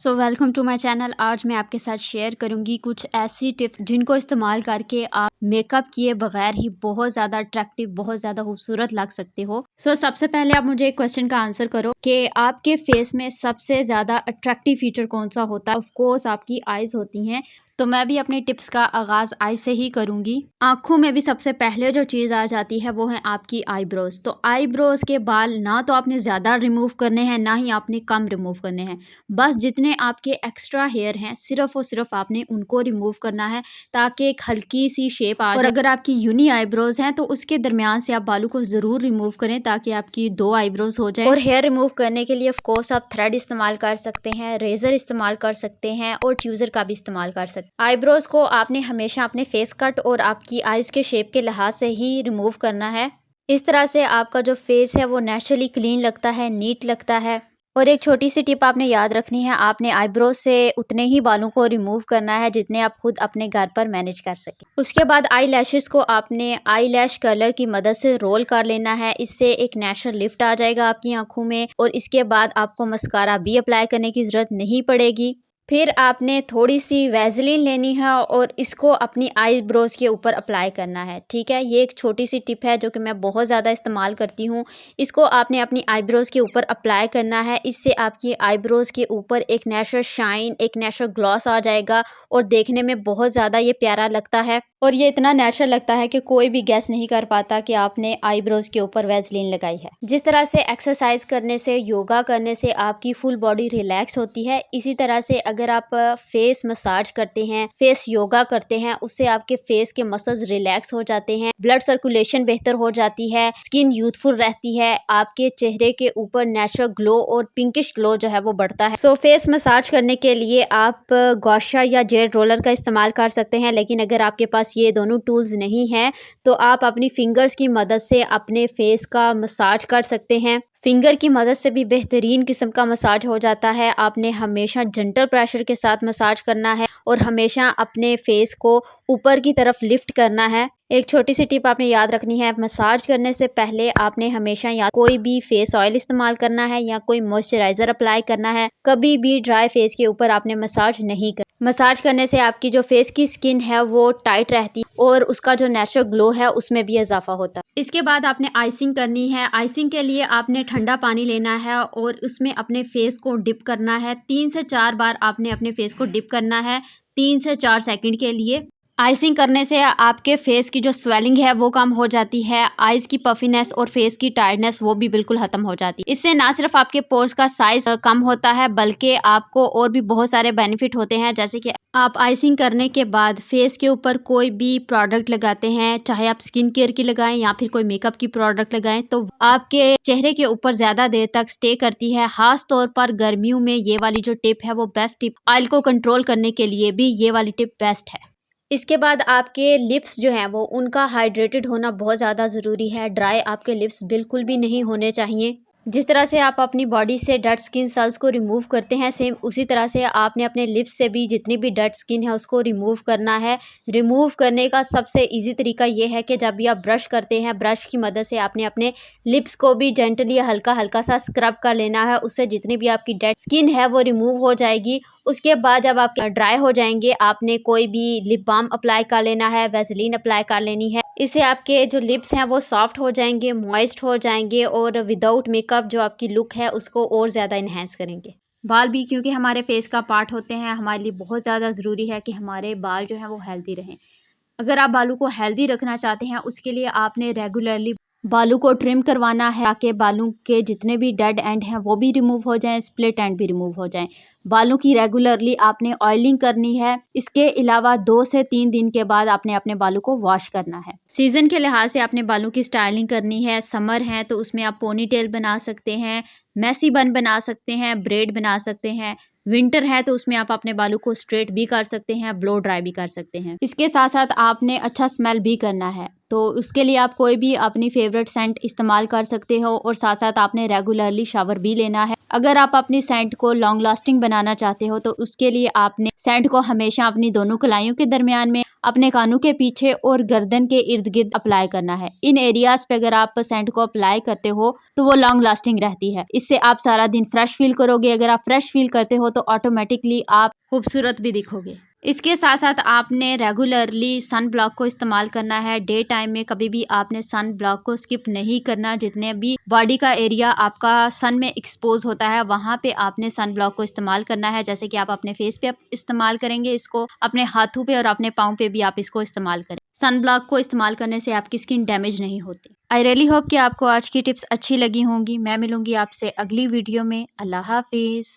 Welcome to my channel. आज मैं आपके साथ शेयर करूंगी कुछ ऐसी टिप्स जिनको इस्तेमाल करके आप मेकअप किए बगैर ही बहुत ज़्यादा अट्रैक्टिव, बहुत ज़्यादा खूबसूरत लग सकते हो। सबसे पहले आप मुझे एक क्वेश्चन का आंसर करो कि आपके फेस में सबसे ज़्यादा अट्रैक्टिव फीचर कौन सा होता है। ऑफ कोर्स आपकी आइज़ होती हैं, तो मैं भी अपनी टिप्स का आगाज़ आई से ही करूंगी। आंखों में भी सबसे पहले जो चीज़ आ जाती है वो है आपकी आईब्रोज। तो आईब्रोज के बाल ना तो आपने ज़्यादा रिमूव करने हैं, ना ही आपने कम रिमूव करने हैं। बस जितने आपके एक्स्ट्रा हेयर हैं सिर्फ और सिर्फ आपने उनको रिमूव करना है ताकि एक हल्की सी शेप आ जाए। और अगर आपकी यूनी आईब्रोज हैं तो उसके दरमियान से आप बालों को ज़रूर रिमूव करें ताकि आपकी 2 आईब्रोज हो जाए। और हेयर रिमूव करने के लिए ऑफ कोर्स आप थ्रेड इस्तेमाल कर सकते हैं, रेजर इस्तेमाल कर सकते हैं और ट्यूजर का भी इस्तेमाल कर सकते हैं। आईब्रोज को आपने हमेशा अपने फेस कट और आपकी आईज के शेप के लिहाज से ही रिमूव करना है। इस तरह से आपका जो फेस है वो नेचुरली क्लीन लगता है, नीट लगता है। और एक छोटी सी टिप आपने याद रखनी है, आपने आईब्रोज से उतने ही बालों को रिमूव करना है जितने आप खुद अपने घर पर मैनेज कर सकें। उसके बाद आई लैशेस को आपने आई लैश कर्लर की मदद से रोल कर लेना है। इससे एक नेचुरल लिफ्ट आ जाएगा आपकी आंखों में और इसके बाद आपको मस्कारा भी अप्लाई करने की ज़रूरत नहीं पड़ेगी। फिर आपने थोड़ी सी वैसलीन लेनी है और इसको अपनी आईब्रोज के ऊपर अप्लाई करना है। ठीक है, ये एक छोटी सी टिप है जो कि मैं बहुत ज़्यादा इस्तेमाल करती हूँ। इसको आपने अपनी आईब्रोज के ऊपर अप्लाई करना है। इससे आपकी आईब्रोज के ऊपर एक नेचुरल शाइन, एक नेचुरल ग्लॉस आ जाएगा और देखने में बहुत ज़्यादा ये प्यारा लगता है। और ये इतना नेचुरल लगता है कि कोई भी गेस नहीं कर पाता कि आपने आईब्रोज के ऊपर वैसलीन लगाई है। जिस तरह से एक्सरसाइज करने से, योगा करने से आपकी फुल बॉडी रिलैक्स होती है, इसी तरह से अगर आप फेस मसाज करते हैं, फेस योगा करते हैं, उससे आपके फेस के मसल्स रिलैक्स हो जाते हैं, ब्लड सर्कुलेशन बेहतर हो जाती है, स्किन यूथफुल रहती है, आपके चेहरे के ऊपर नेचुरल ग्लो और पिंकिश ग्लो जो है वो बढ़ता है। फेस मसाज करने के लिए आप गौशा या जेड रोलर का इस्तेमाल कर सकते हैं, लेकिन अगर आपके पास ये दोनों टूल्स नहीं हैं तो आप अपनी फिंगर्स की मदद से अपने फेस का मसाज कर सकते हैं। फिंगर की मदद से भी बेहतरीन किस्म का मसाज हो जाता है। आपने हमेशा जेंटल प्रेशर के साथ मसाज करना है और हमेशा अपने फेस को ऊपर की तरफ लिफ्ट करना है। एक छोटी सी टिप आपने याद रखनी है, मसाज करने से पहले आपने हमेशा या कोई भी फेस ऑयल इस्तेमाल करना है या कोई मॉइस्चराइजर अप्लाई करना है। कभी भी ड्राई फेस के ऊपर आपने मसाज नहीं कर। मसाज करने से आपकी जो फेस की स्किन है वो टाइट रहती है और उसका जो नेचुरल ग्लो है उसमें भी इजाफा होता है। इसके बाद आपने आइसिंग करनी है। आइसिंग के लिए आपने ठंडा पानी लेना है और उसमें अपने फेस को डिप करना है। 3 से 4 बार आपने अपने फेस को डिप करना है, 3 से 4 सेकंड के लिए। आइसिंग करने से आपके फेस की जो स्वेलिंग है वो कम हो जाती है, आइज की पफीनेस और फेस की टायर्डनेस वो भी बिल्कुल खत्म हो जाती है। इससे ना सिर्फ आपके पोर्स का साइज कम होता है बल्कि आपको और भी बहुत सारे बेनिफिट होते हैं। जैसे कि आप आइसिंग करने के बाद फेस के ऊपर कोई भी प्रोडक्ट लगाते हैं, चाहे आप स्किन केयर की लगाएं या फिर कोई मेकअप की प्रोडक्ट लगाएं, तो आपके चेहरे के ऊपर ज्यादा देर तक स्टे करती है। खास तौर पर गर्मियों में ये वाली जो टिप है वो बेस्ट टिप, ऑयल को कंट्रोल करने के लिए भी ये वाली टिप बेस्ट है। इसके बाद आपके लिप्स जो हैं वो उनका हाइड्रेटेड होना बहुत ज़्यादा ज़रूरी है। ड्राई आपके लिप्स बिल्कुल भी नहीं होने चाहिए। जिस तरह से आप अपनी बॉडी से डेड स्किन सेल्स को रिमूव करते हैं, सेम उसी तरह से आपने अपने लिप्स से भी जितनी भी डेड स्किन है उसको रिमूव करना है। रिमूव करने का सबसे इजी तरीका ये है कि जब भी आप ब्रश करते हैं, ब्रश की मदद से आपने अपने लिप्स को भी जेंटली हल्का हल्का सा स्क्रब कर लेना है। उससे जितनी भी आपकी डेड स्किन है वो रिमूव हो जाएगी। उसके बाद जब आप ड्राई हो जाएंगे, आपने कोई भी लिप बाम अप्लाई कर लेना है, वैसलीन अप्लाई कर लेनी है। इससे आपके जो लिप्स हैं वो सॉफ्ट हो जाएंगे, मॉइस्ट हो जाएंगे और विदाउट मेकअप जो आपकी लुक है उसको और ज़्यादा इन्हेंस करेंगे। बाल भी क्योंकि हमारे फेस का पार्ट होते हैं, हमारे लिए बहुत ज़्यादा ज़रूरी है कि हमारे बाल जो हैं वो हेल्दी रहें। अगर आप बालों को हेल्दी रखना चाहते हैं उसके लिए आपने रेगुलरली बालों को ट्रिम करवाना है ताकि बालों के जितने भी डेड एंड हैं वो भी रिमूव हो जाएं, स्प्लिट एंड भी रिमूव हो जाएं। बालों की रेगुलरली आपने ऑयलिंग करनी है। इसके अलावा 2 से 3 दिन के बाद आपने अपने बालों को वॉश करना है। सीजन के लिहाज से आपने बालों की स्टाइलिंग करनी है। समर है तो उसमें आप पोनी टेल बना सकते हैं, मैसी बन बना सकते हैं, ब्रेड बना सकते हैं। विंटर है तो उसमें आप अपने बालों को स्ट्रेट भी कर सकते हैं, ब्लो ड्राई भी कर सकते हैं। इसके साथ साथ आपने अच्छा स्मेल भी करना है, तो उसके लिए आप कोई भी अपनी फेवरेट सेंट इस्तेमाल कर सकते हो और साथ साथ आपने रेगुलरली शावर भी लेना है। अगर आप अपनी सेंट को लॉन्ग लास्टिंग बनाना चाहते हो तो उसके लिए आपने सेंट को हमेशा अपनी दोनों कलाइयों के दरमियान में, अपने कानों के पीछे और गर्दन के इर्द गिर्द अप्लाई करना है। इन एरियाज पे अगर आप सेंट को अप्लाई करते हो तो वो लॉन्ग लास्टिंग रहती है। इससे आप सारा दिन फ्रेश फील करोगे। अगर आप फ्रेश फील करते हो तो ऑटोमेटिकली आप खूबसूरत भी दिखोगे। इसके साथ साथ आपने रेगुलरली सन ब्लॉक को इस्तेमाल करना है। डे टाइम में कभी भी आपने सन ब्लॉक को स्किप नहीं करना। जितने भी बॉडी का एरिया आपका सन में एक्सपोज होता है वहां पे आपने सन ब्लॉक को इस्तेमाल करना है। जैसे कि आप अपने फेस पे इस्तेमाल करेंगे इसको, अपने हाथों पे और अपने पाँव पे भी आप इसको इस्तेमाल करें। सन ब्लॉक को इस्तेमाल करने से आपकी स्किन डैमेज नहीं होती। आई रियली होप कि आपको आज की टिप्स अच्छी लगी होंगी। मैं मिलूंगी आपसे अगली वीडियो में। अल्लाह हाफिज।